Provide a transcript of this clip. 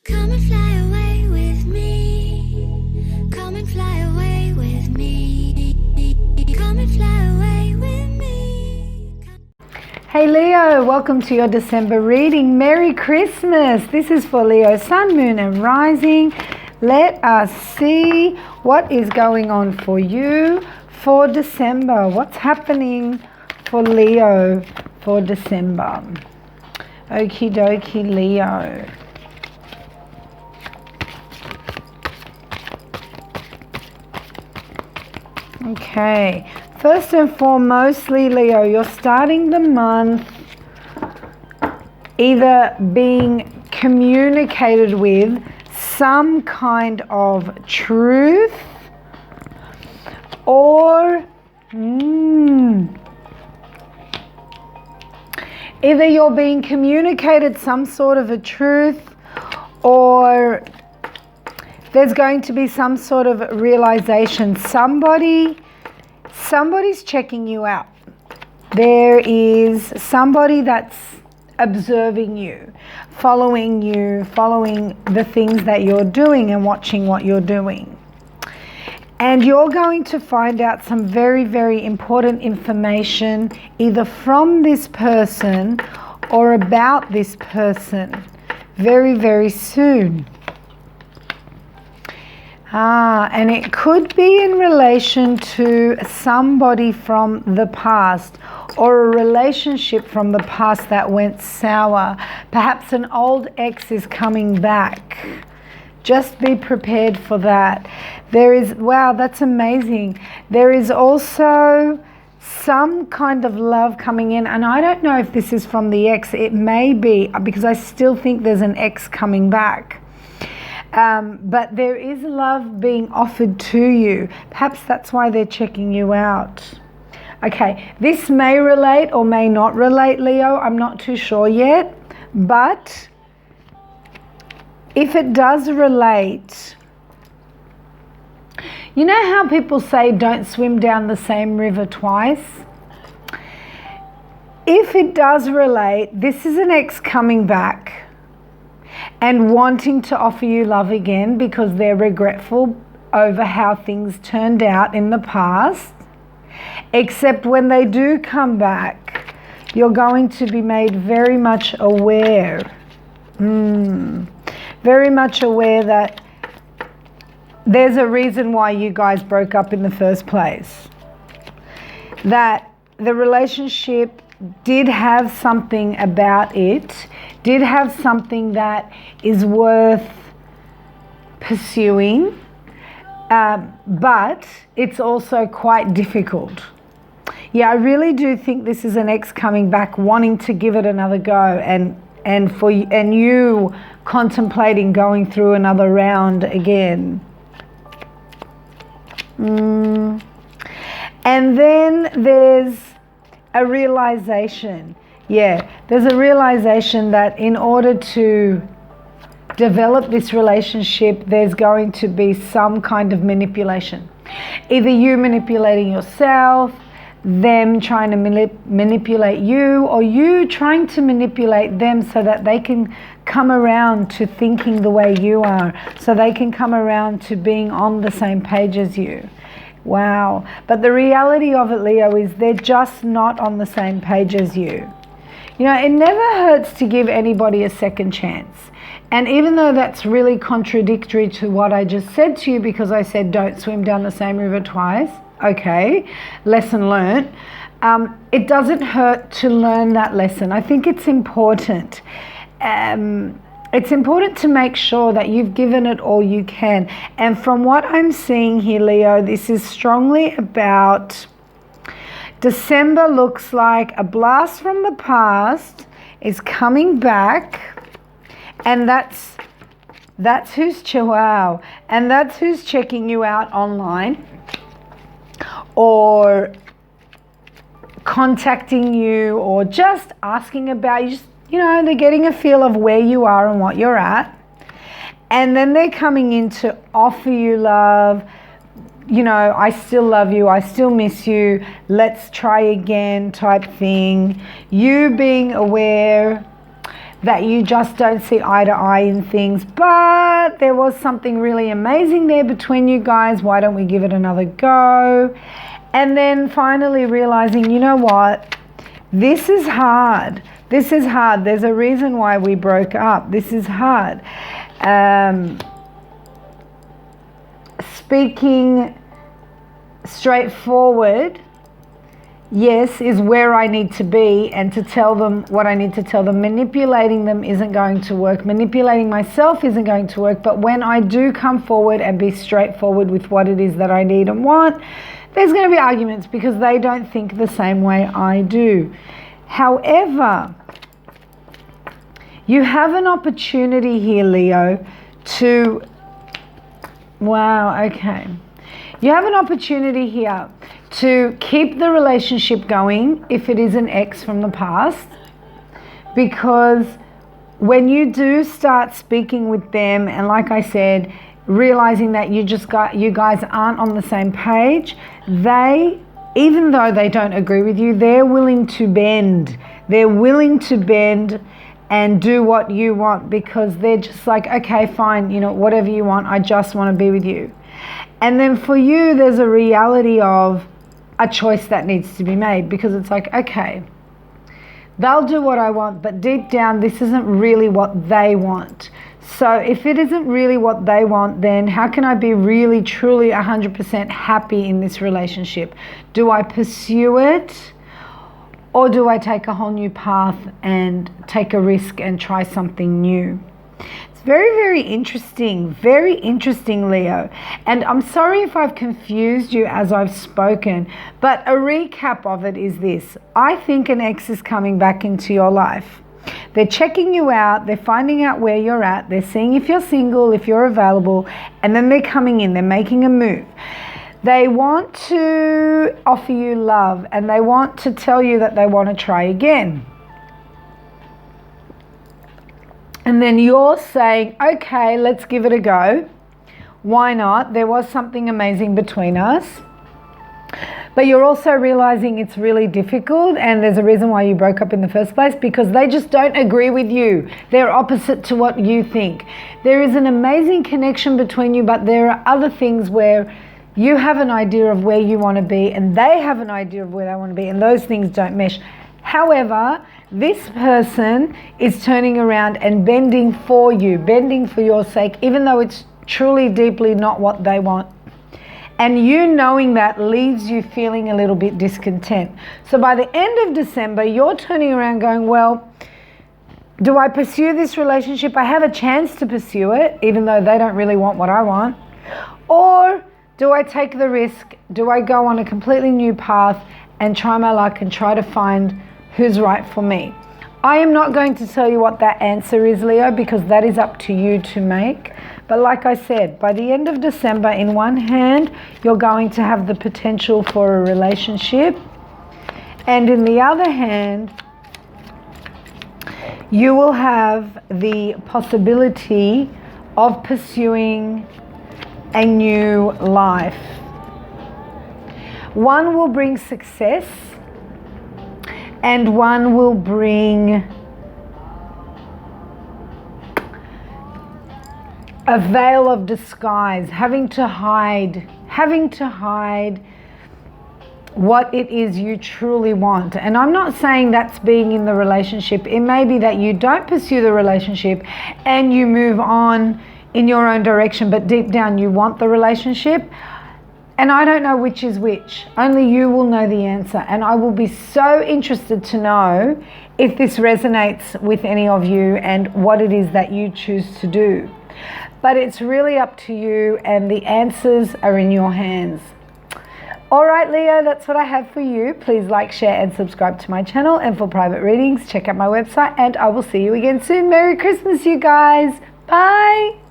Come and fly away with me. Come and fly away with me. Come and fly away with me. Hey Leo, welcome to your December reading. Merry Christmas. This is for Leo, Sun, Moon and Rising. Let us see what is going on for you for December. What's happening for Leo for December? Okie dokie, Leo. Okay, first and foremostly, Leo, you're starting the month either being communicated with some kind of truth or either you're being communicated some sort of a truth, or there's going to be some sort of realization. Somebody's checking you out. There is somebody that's observing you, following the things that you're doing and watching what you're doing. And you're going to find out some very, very important information either from this person or about this person very, very soon. And it could be in relation to somebody from the past or a relationship from the past that went sour. Perhaps an old ex is coming back. Just be prepared for that. Wow, that's amazing. There is also some kind of love coming in, and I don't know if this is from the ex. It may be, because I still think there's an ex coming back. But there is love being offered to you. Perhaps that's why they're checking you out. Okay, this may relate or may not relate, Leo. I'm not too sure yet. But if it does relate, you know how people say don't swim down the same river twice? If it does relate, this is an ex coming back and wanting to offer you love again because they're regretful over how things turned out in the past. Except when they do come back, you're going to be made very much aware. Very much aware that there's a reason why you guys broke up in the first place. That the relationship did have something about it, did have something that is worth pursuing, but it's also quite difficult. Yeah, I really do think this is an ex coming back wanting to give it another go, and you contemplating going through another round again. And then there's a realization. Yeah, there's a realization that in order to develop this relationship, there's going to be some kind of manipulation. Either you manipulating yourself, them trying to manipulate you, or you trying to manipulate them so that they can come around to thinking the way you are, so they can come around to being on the same page as you. Wow. But the reality of it, Leo, is they're just not on the same page as you. You know, it never hurts to give anybody a second chance. And even though that's really contradictory to what I just said to you, because I said don't swim down the same river twice, okay, lesson learned, it doesn't hurt to learn that lesson. I think it's important. It's important to make sure that you've given it all you can. And from what I'm seeing here, Leo, this is strongly about December. Looks like a blast from the past is coming back, and that's who's wow, and that's who's checking you out online or contacting you or just asking about you. You know, they're getting a feel of where you are and what you're at. And then they're coming in to offer you love. You know, I still love you. I still miss you. Let's try again type thing. You being aware that you just don't see eye to eye in things, but there was something really amazing there between you guys. Why don't we give it another go? And then finally realizing, you know what? This is hard. This is hard. There's a reason why we broke up. This is hard. Speaking straightforward, yes, is where I need to be, and to tell them what I need to tell them. Manipulating them isn't going to work. Manipulating myself isn't going to work. But when I do come forward and be straightforward with what it is that I need and want, there's going to be arguments because they don't think the same way I do. However, you have an opportunity here, Leo, to... Wow, okay. You have an opportunity here to keep the relationship going if it is an ex from the past, because when you do start speaking with them, and like I said, realizing that you guys aren't on the same page, they, even though they don't agree with you, they're willing to bend. They're willing to bend and do what you want, because they're just like, okay, fine, you know, whatever you want, I just want to be with you. And then for you, there's a reality of a choice that needs to be made, because it's like, okay, they'll do what I want, but deep down, this isn't really what they want. So if it isn't really what they want, then how can I be really, truly 100% happy in this relationship? Do I pursue it, or do I take a whole new path and take a risk and try something new? It's very, very interesting, Leo. And I'm sorry if I've confused you as I've spoken, but a recap of it is this. I think an ex is coming back into your life. They're checking you out, they're finding out where you're at, they're seeing if you're single, if you're available, and then they're coming in, they're making a move. They want to offer you love, and they want to tell you that they want to try again. And then you're saying, okay, let's give it a go. Why not? There was something amazing between us. But you're also realizing it's really difficult, and there's a reason why you broke up in the first place, because they just don't agree with you. They're opposite to what you think. There is an amazing connection between you, but there are other things where you have an idea of where you want to be, and they have an idea of where they want to be, and those things don't mesh. However, this person is turning around and bending for you, bending for your sake, even though it's truly deeply not what they want. And you knowing that leaves you feeling a little bit discontent. So by the end of December, you're turning around going, well, do I pursue this relationship? I have a chance to pursue it, even though they don't really want what I want. Or do I take the risk? Do I go on a completely new path and try my luck and try to find who's right for me? I am not going to tell you what that answer is, Leo, because that is up to you to make. But like I said, by the end of December, in one hand, you're going to have the potential for a relationship. And in the other hand, you will have the possibility of pursuing a new life. One will bring success, and one will bring a veil of disguise, having to hide what it is you truly want. And I'm not saying that's being in the relationship. It may be that you don't pursue the relationship and you move on in your own direction, but deep down you want the relationship. And I don't know which is which. Only you will know the answer. And I will be so interested to know if this resonates with any of you and what it is that you choose to do. But it's really up to you, and the answers are in your hands. All right, Leo, that's what I have for you. Please like, share, and subscribe to my channel. And for private readings, check out my website, and I will see you again soon. Merry Christmas, you guys. Bye.